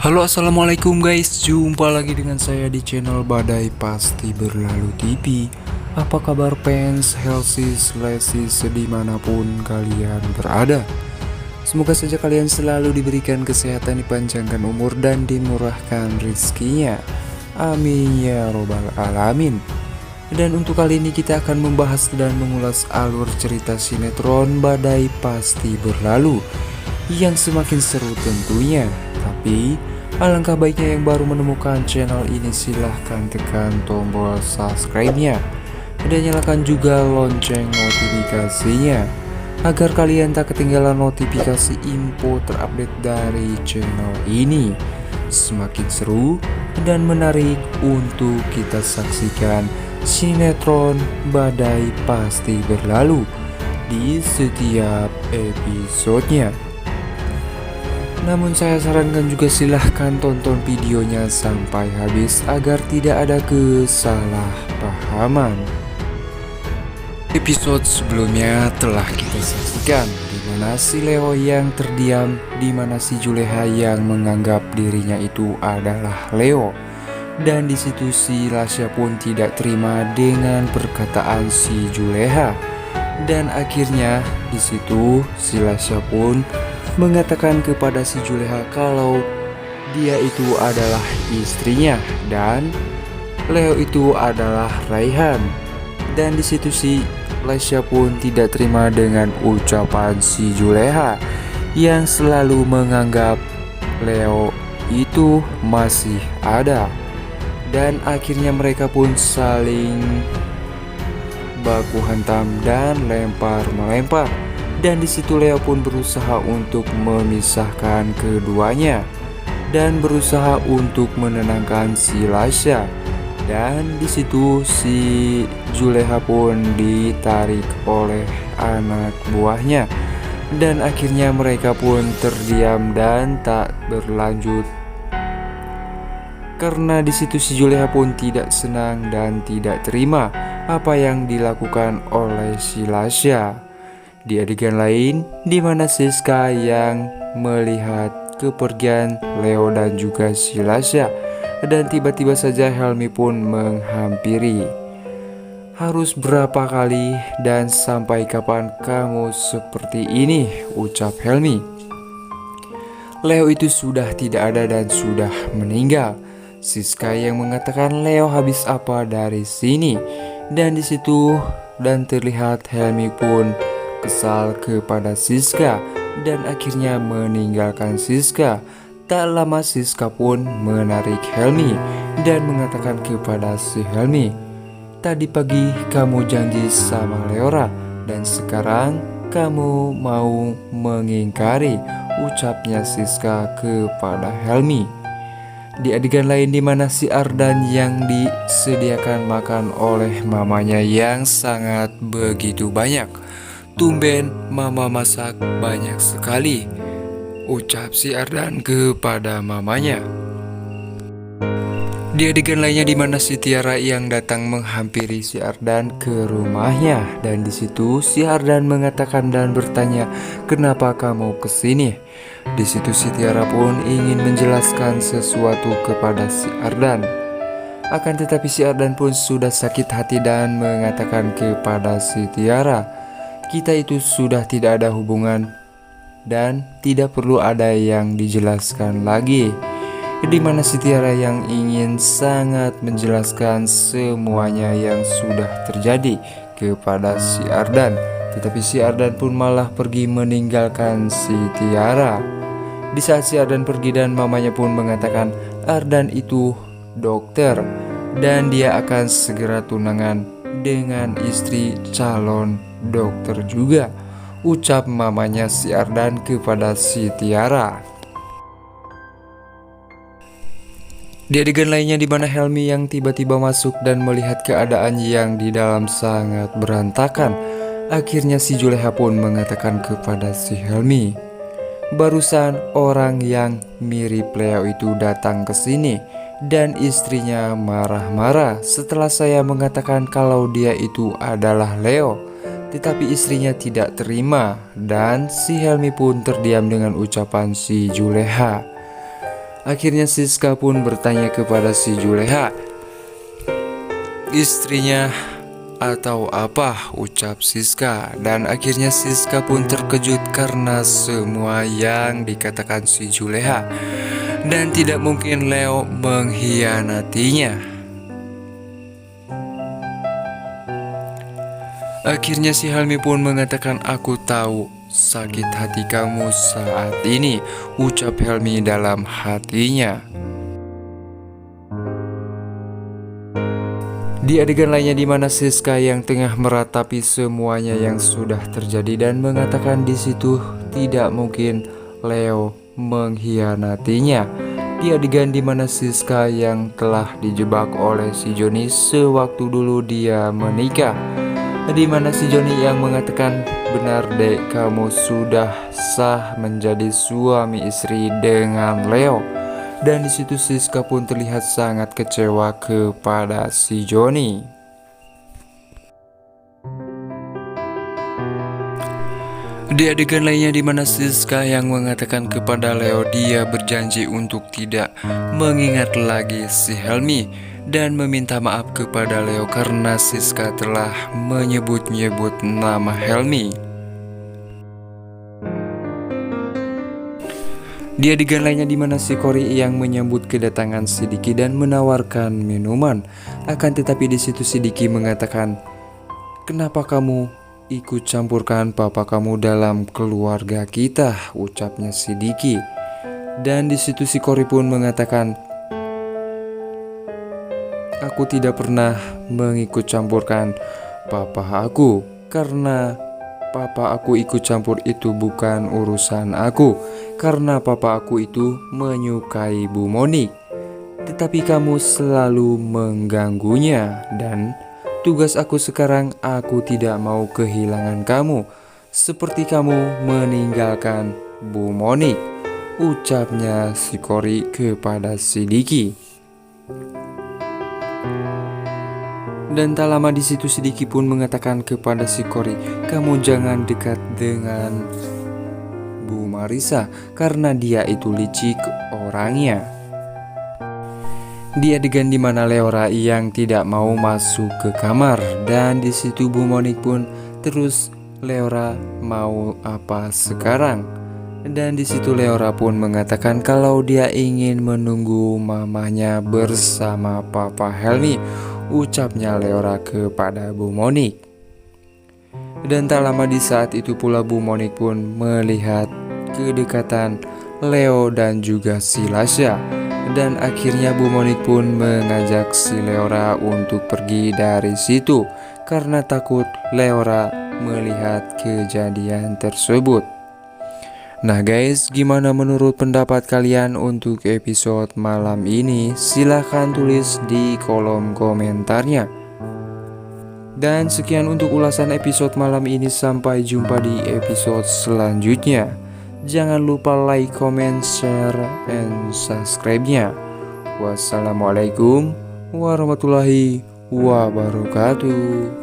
Halo, assalamualaikum guys. Jumpa lagi dengan saya di channel Badai Pasti Berlalu TV. Apa kabar fans Helsis Lesis dimanapun kalian berada? Semoga saja kalian selalu diberikan kesehatan, dipanjangkan umur, dan dimurahkan rezekinya. Amin ya robbal alamin. Dan untuk kali ini kita akan membahas dan mengulas alur cerita sinetron Badai Pasti Berlalu yang semakin seru tentunya. Tapi alangkah baiknya yang baru menemukan channel ini silahkan tekan tombol subscribe-nya dan nyalakan juga lonceng notifikasinya agar kalian tak ketinggalan notifikasi info terupdate dari channel ini. Semakin seru dan menarik untuk kita saksikan sinetron Badai Pasti Berlalu di setiap episodenya. Namun saya sarankan juga silahkan tonton videonya sampai habis agar tidak ada kesalahpahaman. Episode sebelumnya telah kita saksikan di mana si Leo yang terdiam, di mana si Juleha yang menganggap dirinya itu adalah Leo. Dan di situ si Lasya pun tidak terima dengan perkataan si Juleha. Dan akhirnya di situ si Lasya pun mengatakan kepada si Juleha kalau dia itu adalah istrinya dan Leo itu adalah Raihan. Dan di situ si Lasya pun tidak terima dengan ucapan si Juleha yang selalu menganggap Leo itu masih ada. Dan akhirnya mereka pun saling baku hantam dan lempar-melempar. Dan di situ Leo pun berusaha untuk memisahkan keduanya dan berusaha untuk menenangkan si Lasya. Dan di situ si Juleha pun ditarik oleh anak buahnya. Dan akhirnya mereka pun terdiam dan tak berlanjut. Karena di situ si Juleha pun tidak senang dan tidak terima apa yang dilakukan oleh si Lasya. Di adegan lain, di mana Siska yang melihat kepergian Leo dan juga si Lasya, dan tiba-tiba saja Helmi pun menghampiri. Harus berapa kali dan sampai kapan kamu seperti ini? Ucap Helmi. Leo itu sudah tidak ada dan sudah meninggal. Siska yang mengatakan Leo habis apa dari sini. Dan di situ dan terlihat Helmi pun kesal kepada Siska dan akhirnya meninggalkan Siska. Tak lama Siska pun menarik Helmi dan mengatakan kepada si Helmi, tadi pagi kamu janji sama Leora dan sekarang kamu mau mengingkari, ucapnya Siska kepada Helmi. Di adegan lain di mana si Ardan yang disediakan makan oleh mamanya yang sangat begitu banyak. Tumben mama masak banyak sekali, ucap si Ardan kepada mamanya. Di adegan lainnya di mana si Tiara yang datang menghampiri si Ardan ke rumahnya. Dan di situ si Ardan mengatakan dan bertanya, kenapa kamu kesini? Di situ si Tiara pun ingin menjelaskan sesuatu kepada si Ardan. Akan tetapi si Ardan pun sudah sakit hati dan mengatakan kepada si Tiara, kita itu sudah tidak ada hubungan dan tidak perlu ada yang dijelaskan lagi. Di mana si Tiara yang ingin sangat menjelaskan semuanya yang sudah terjadi kepada si Ardan. Tetapi si Ardan pun malah pergi meninggalkan si Tiara. Di saat si Ardan pergi dan mamanya pun mengatakan Ardan itu dokter dan dia akan segera tunangan dengan istri calon dokter juga, ucap mamanya si Ardan kepada si Tiara. Di adegan lainnya di mana Helmi yang tiba-tiba masuk dan melihat keadaan yang di dalam sangat berantakan. Akhirnya si Juleha pun mengatakan kepada si Helmi, barusan orang yang mirip Leo itu datang ke sini dan istrinya marah-marah setelah saya mengatakan kalau dia itu adalah Leo. Tetapi istrinya tidak terima dan si Helmi pun terdiam dengan ucapan si Juleha. Akhirnya Siska pun bertanya kepada si Juleha, istrinya atau apa, ucap Siska. Dan akhirnya Siska pun terkejut karena semua yang dikatakan si Juleha, dan tidak mungkin Leo mengkhianatinya. Akhirnya si Helmi pun mengatakan, aku tahu sakit hati kamu saat ini, ucap Helmi dalam hatinya. Di adegan lainnya di mana Siska yang tengah meratapi semuanya yang sudah terjadi dan mengatakan di situ tidak mungkin Leo mengkhianatinya. Di adegan di mana Siska yang telah dijebak oleh si Joni sewaktu dulu dia menikah, di mana si Joni yang mengatakan, benar dek, kamu sudah sah menjadi suami istri dengan Leo. Dan di situ Siska pun terlihat sangat kecewa kepada si Joni. Di adegan lainnya di mana Siska yang mengatakan kepada Leo dia berjanji untuk tidak mengingat lagi si Helmi dan meminta maaf kepada Leo karena Siska telah menyebut-nyebut nama Helmi. Di adegan lainnya di mana si Kori yang menyambut kedatangan si Diki dan menawarkan minuman. Akan tetapi di situ si Diki mengatakan, kenapa kamu ikut campurkan papa kamu dalam keluarga kita, ucapnya si Diki. Dan di situ si Kori pun mengatakan, aku tidak pernah mengikut campurkan papa aku, karena papa aku ikut campur itu bukan urusan aku, karena papa aku itu menyukai Bu Monik. Tetapi kamu selalu mengganggunya, dan tugas aku sekarang, aku tidak mau kehilangan kamu seperti kamu meninggalkan Bu Monik, ucapnya si Kori kepada si Diki. Dan tak lama di situ si Diki pun mengatakan kepada si Kori, kamu jangan dekat dengan Bu Marissa karena dia itu licik orangnya. Di adegan dimana Leora yang tidak mau masuk ke kamar, dan di situ Bu Monik pun terus, Leora mau apa sekarang? Dan di situ Leora pun mengatakan kalau dia ingin menunggu mamanya bersama Papa Helmi, ucapnya Leora kepada Bu Monik. Dan tak lama di saat itu pula Bu Monik pun melihat kedekatan Leo dan juga si Lasya. Dan akhirnya Bu Monik pun mengajak si Leora untuk pergi dari situ karena takut Leora melihat kejadian tersebut. Nah guys, gimana menurut pendapat kalian untuk episode malam ini? Silahkan tulis di kolom komentarnya. Dan sekian untuk ulasan episode malam ini, sampai jumpa di episode selanjutnya. Jangan lupa like, comment, share, and subscribe-nya. Wassalamualaikum warahmatullahi wabarakatuh.